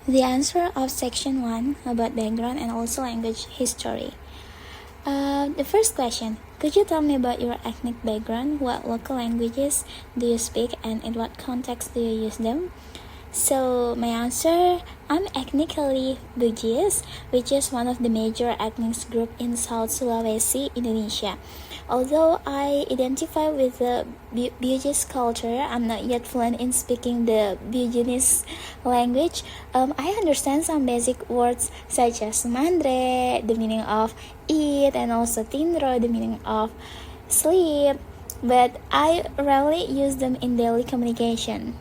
The answer of section 1 about background and also language history. The first question, could you tell me about your ethnic background? What local languages do you speak and in what context do you use them? So my answer, I'm ethnically Bugis, which is one of the major ethnic groups in South Sulawesi, Indonesia. Although I identify with the Bugis culture, I'm not yet fluent in speaking the Buginese language. I understand some basic words such as mandre, the meaning of eat, and also tindro, the meaning of sleep, but I rarely use them in daily communication.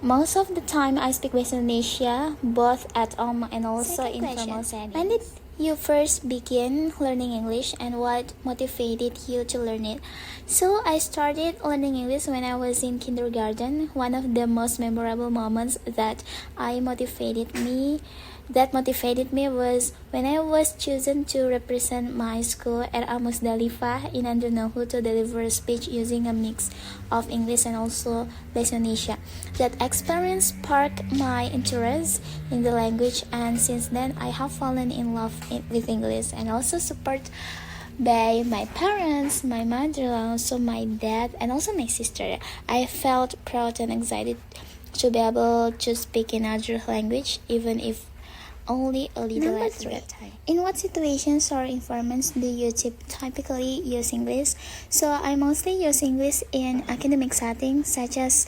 Most of the time, I speak with Indonesia, both at home and also in formal settings. When did you first begin learning English and what motivated you to learn it? So I started learning English when I was in kindergarten. One of the most memorable moments that motivated me was when I was chosen to represent my school at Musdalifah in Ananda to deliver a speech using a mix of English and also Bahasa Indonesia. That experience sparked my interest in the language, and since then I have fallen in love with English and also supported by my parents, my mother, also my dad, and also my sister. I felt proud and excited to be able to speak another language, even if only a little at that time. In what situations or environments do you typically use English? So I mostly use English in academic settings such as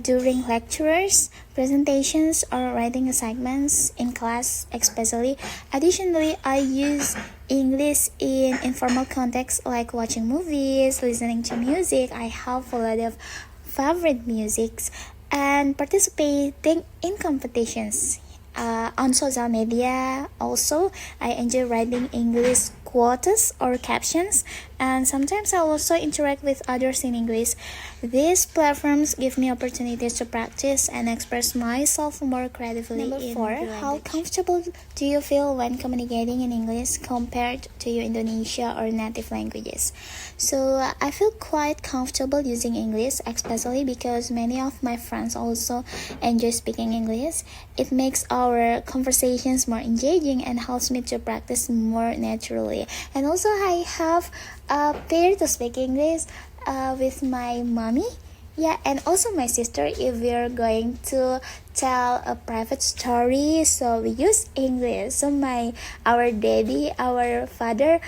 during lectures, presentations, or writing assignments in class especially. Additionally, I use English in informal contexts like watching movies, listening to music. I have a lot of favorite musics and participating in competitions. On social media also, I enjoy writing English quotes or captions, and sometimes I also interact with others in English. These platforms give me opportunities to practice and express myself more creatively. Number 4, how comfortable do you feel when communicating in English compared to your Indonesia or native languages? So I feel quite comfortable using English, especially because many of my friends also enjoy speaking English. It makes our conversations more engaging and helps me to practice more naturally. And also I have a pair to speak English with my mommy, and also my sister. If we are going to tell a private story, so we use English. So our daddy, our father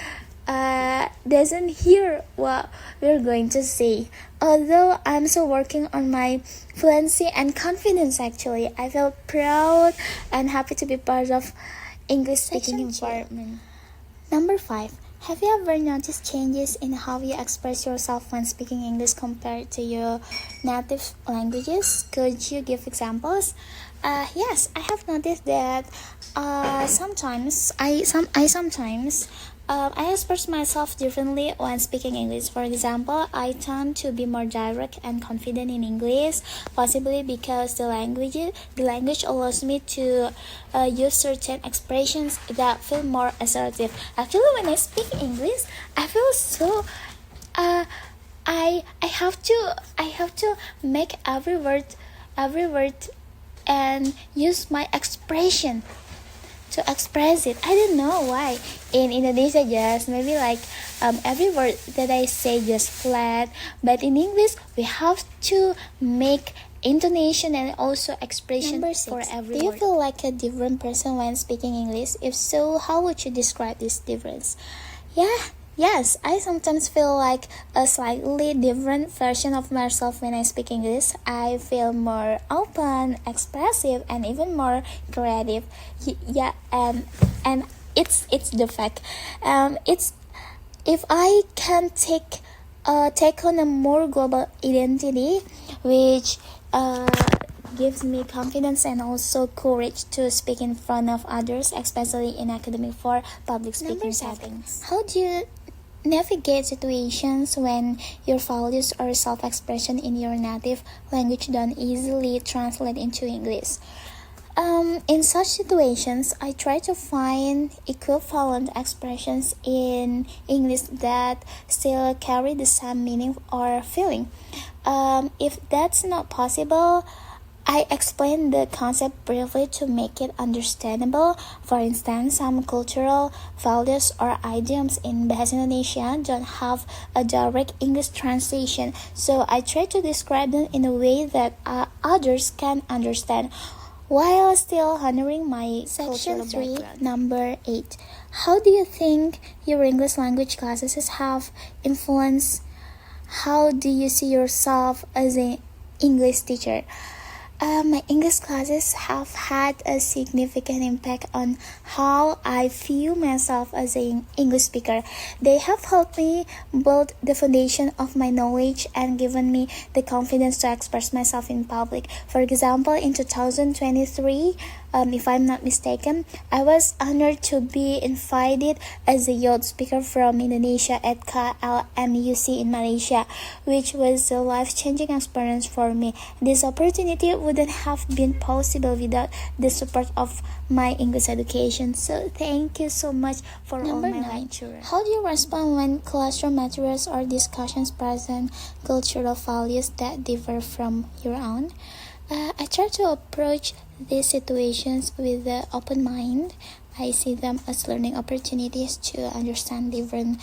doesn't hear what we're going to say. Although I'm still working on my fluency and confidence, actually, I feel proud and happy to be part of English speaking environment. Number 5. Have you ever noticed changes in how you express yourself when speaking English compared to your native languages? Could you give examples? Yes, I have noticed that sometimes I express myself differently when speaking English. For example, I tend to be more direct and confident in English, possibly because the language allows me to use certain expressions that feel more assertive. Actually, when I speak English, I feel so. I have to make every word and use my expression to express it. I don't know why. In Indonesia, just maybe like every word that I say just flat, but in English we have to make intonation and also expression. Number 6, for every word. Do you feel like a different person when speaking English? If so, how would you describe this difference? Yes, I sometimes feel like a slightly different version of myself when I speak English. I feel more open, expressive, and even more creative. And it's the fact. It's if I can take on a more global identity, which gives me confidence and also courage to speak in front of others, especially in academic for public speaking settings. How do you navigate situations when your values or self-expression in your native language don't easily translate into English? In such situations, I try to find equivalent expressions in English that still carry the same meaning or feeling. If that's not possible, I explain the concept briefly to make it understandable. For instance, some cultural values or idioms in Bahasa Indonesia don't have a direct English translation, so I try to describe them in a way that others can understand, while still honoring my Section cultural 3, background. Number 8. How do you think your English language classes have influenced? How do you see yourself as an English teacher? My English classes have had a significant impact on how I view myself as an English speaker. They have helped me build the foundation of my knowledge and given me the confidence to express myself in public. For example, in 2023, if I'm not mistaken, I was honored to be invited as a youth speaker from Indonesia at KLMUC in Malaysia, which was a life-changing experience for me. This opportunity wouldn't have been possible without the support of my English education. So thank you so much for Number all my 9. lecturers. How do you respond when classroom materials or discussions present cultural values that differ from your own? I try to approach these situations with an open mind. I see them as learning opportunities to understand different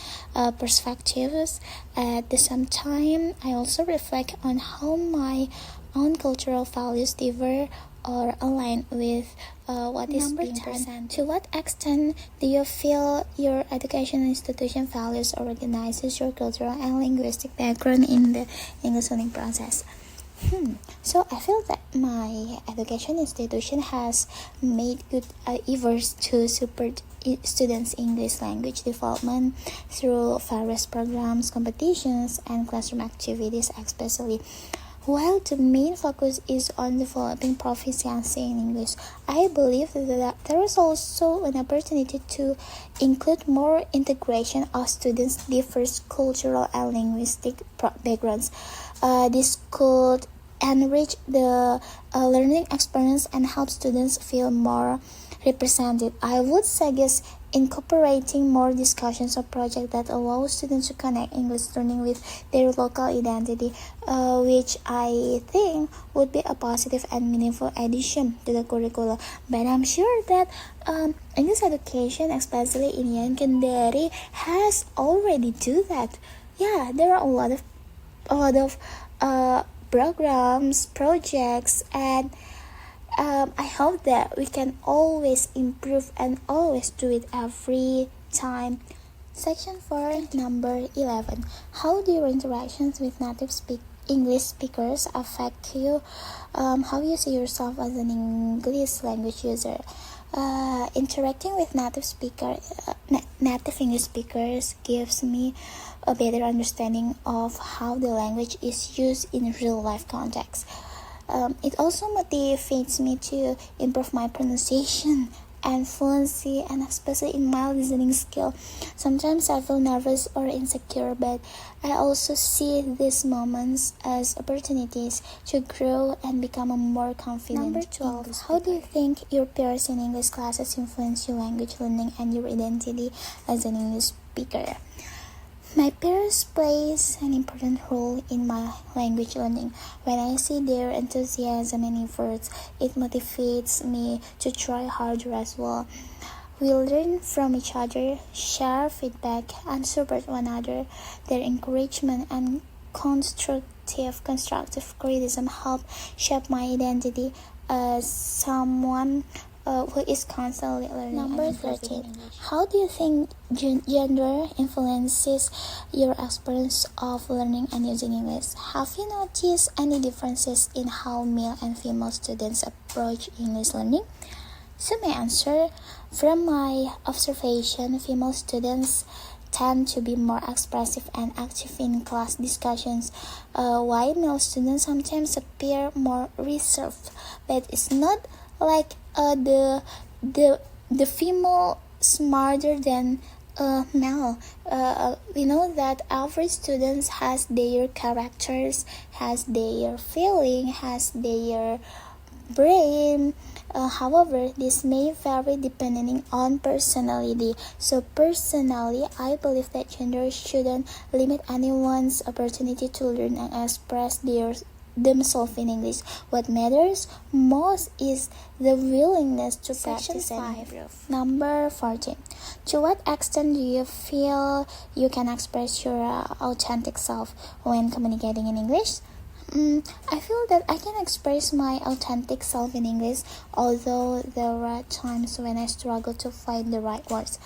perspectives. At the same time, I also reflect on how my own cultural values differ or align with what is Number being 10. presented. To what extent do you feel your educational institution values or recognizes your cultural and linguistic background in the English learning process? So I feel that my education institution has made good efforts to support students' English language development through various programs, competitions, and classroom activities especially. While the main focus is on developing proficiency in English, I believe that there is also an opportunity to include more integration of students' diverse cultural and linguistic backgrounds. This could enrich the learning experience and help students feel more represented. I would suggest incorporating more discussions or projects that allow students to connect English learning with their local identity, which I think would be a positive and meaningful addition to the curriculum. But I'm sure that English education, especially in Yan Kendari, has already do that. Yeah, there are a lot of programs, projects, and I hope that we can always improve and always do it every time. Section 4, number 11. How do your interactions with native English speakers affect you? How you see yourself as an English language user? Interacting with native English speakers gives me a better understanding of how the language is used in real life context. It also motivates me to improve my pronunciation and fluency, and especially in my listening skill. Sometimes I feel nervous or insecure, but I also see these moments as opportunities to grow and become a more confident. Number 12. English How do you think your peers in English classes influence your language learning and your identity as an English speaker? My peers plays an important role in my language learning. When I see their enthusiasm and efforts, it motivates me to try harder as well. We learn from each other, share feedback, and support one another. Their encouragement and constructive criticism help shape my identity as someone who is constantly learning. Number and improving 13. English. How do you think gender influences your experience of learning and using English? Have you noticed any differences in how male and female students approach English learning? So my answer, from my observation, female students tend to be more expressive and active in class discussions, while male students sometimes appear more reserved. But it's not like the female smarter than male. We know that every student has their characters, has their feeling, has their brain. However, this may vary depending on personality. So personally, I believe that gender shouldn't limit anyone's opportunity to learn and express themselves in English. What matters most is the willingness to practice and improve. Number 14. To what extent do you feel you can express your authentic self when communicating in English? I feel that I can express my authentic self in English, although there are times when I struggle to find the right words.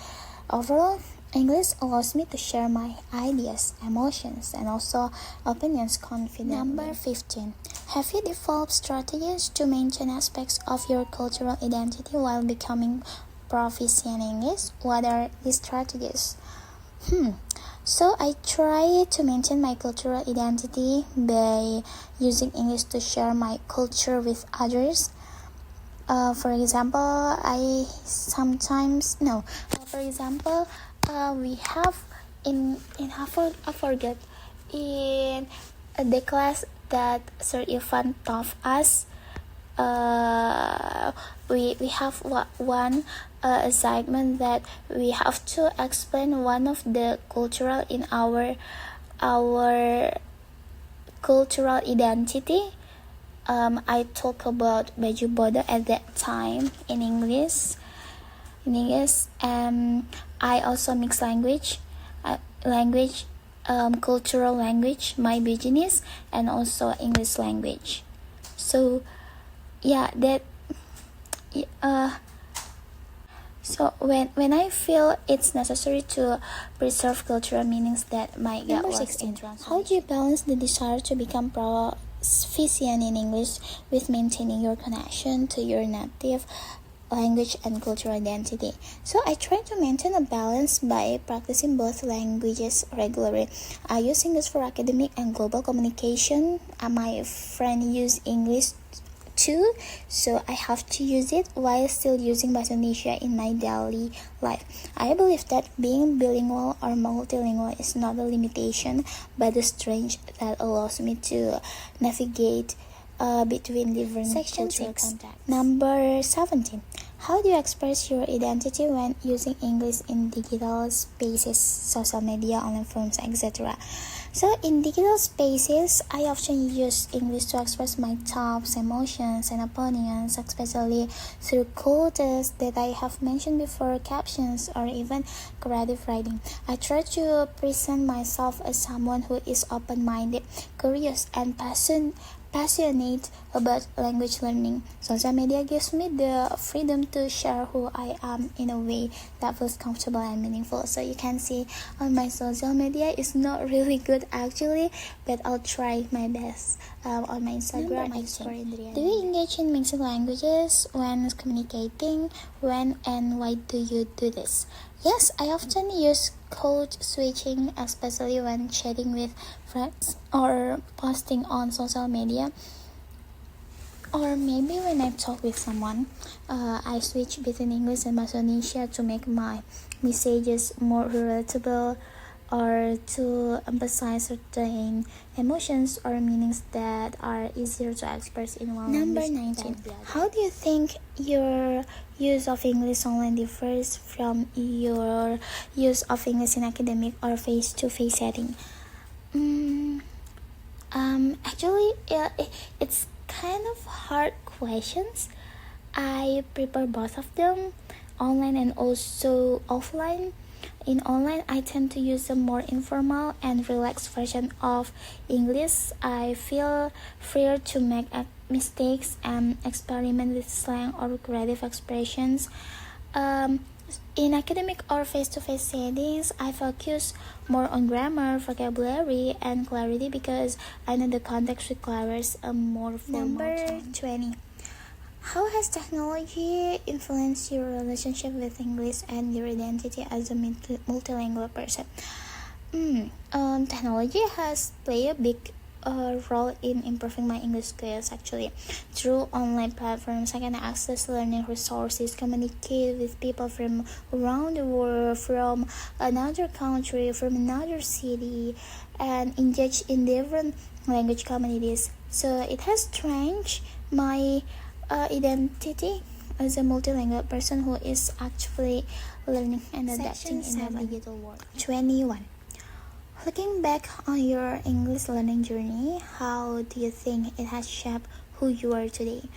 Overall, English allows me to share my ideas, emotions, and also opinions confidently. Number 15. Have you developed strategies to maintain aspects of your cultural identity while becoming proficient in English? What are these strategies? So I try to maintain my cultural identity by using English to share my culture with others. For example, we have in I forget in the class that Sir Irfan taught us. We have one assignment that we have to explain one of the cultural in our cultural identity. I talk about baju bodoh at that time in English. I also mix cultural language, my business, and also English language. So So when I feel it's necessary to preserve cultural meanings that might get lost in translation. How do you balance the desire to become proficient in English with maintaining your connection to your native language and cultural identity? So I try to maintain a balance by practicing both languages regularly. I use English for academic and global communication. My friend use English too, so I have to use it while still using Indonesia in my daily life. I believe that being bilingual or multilingual is not a limitation, but a strength that allows me to navigate between different cultural contexts. Number 17. How do you express your identity when using English in digital spaces, social media, online forums, etc.? So in digital spaces, I often use English to express my thoughts, emotions, and opinions, especially through quotes that I have mentioned before, captions, or even creative writing. I try to present myself as someone who is open-minded, curious, and passionate about language learning. Social media gives me the freedom to share who I am in a way that feels comfortable and meaningful. So you can see on my social media is not really good actually, but I'll try my best. On my Instagram, I for Indri. Do you engage in mixed languages when communicating? When and why do you do this? Yes, I often use code switching, especially when chatting with friends or posting on social media, or maybe when I talk with someone. I switch between English and Bahasa Indonesia to make my messages more relatable, or to emphasize certain emotions or meanings that are easier to express in one language. Number 19. How do you think your use of English online differs from your use of English in academic or face-to-face setting? Actually, it's kind of hard questions. I prepare both of them, online and also offline. In online, I tend to use a more informal and relaxed version of English. I feel freer to make mistakes and experiment with slang or creative expressions. In academic or face-to-face settings, I focus more on grammar, vocabulary, and clarity because I know the context requires a more formal tone. Number 20. How has technology influenced your relationship with English and your identity as a multilingual person? Technology has played a big role in improving my English skills actually. Through online platforms, I can access learning resources, communicate with people from around the world, from another country, from another city, and engage in different language communities. So it has strengthened my identity as a multilingual person who is actually learning and adapting in the digital world. 21. Looking back on your English learning journey, how do you think it has shaped who you are today?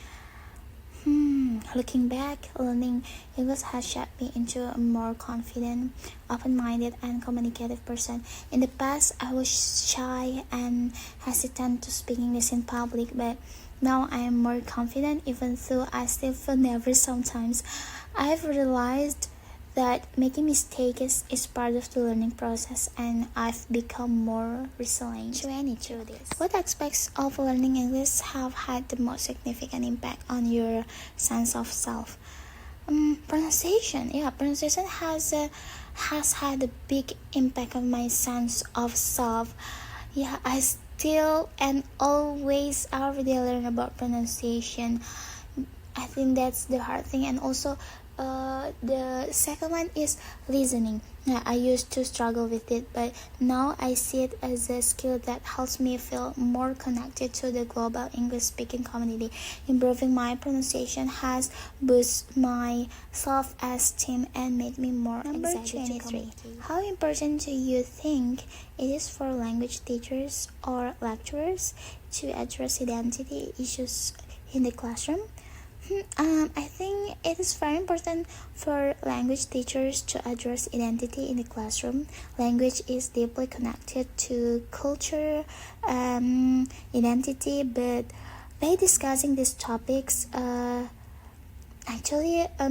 Looking back, learning English has shaped me into a more confident, open-minded, and communicative person. In the past, I was shy and hesitant to speak English in public, but now I am more confident, even though I still feel nervous sometimes. I've realized that making mistakes is part of the learning process, and I've become more resilient through this. What aspects of learning English have had the most significant impact on your sense of self? Pronunciation. Yeah, pronunciation has had a big impact on my sense of self. Yeah, I still and always every day learn about pronunciation. I think that's the hard thing, and also the second one is listening. I used to struggle with it, but now I see it as a skill that helps me feel more connected to the global English speaking community. Improving my pronunciation has boosted my self-esteem and made me more excited to communicate. How important do you think it is for language teachers or lecturers to address identity issues in the classroom? I think it is very important for language teachers to address identity in the classroom. Language is deeply connected to culture, identity, but by discussing these topics,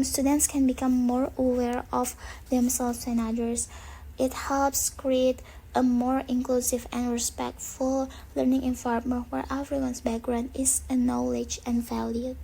students can become more aware of themselves and others. It helps create a more inclusive and respectful learning environment where everyone's background is acknowledged and valued.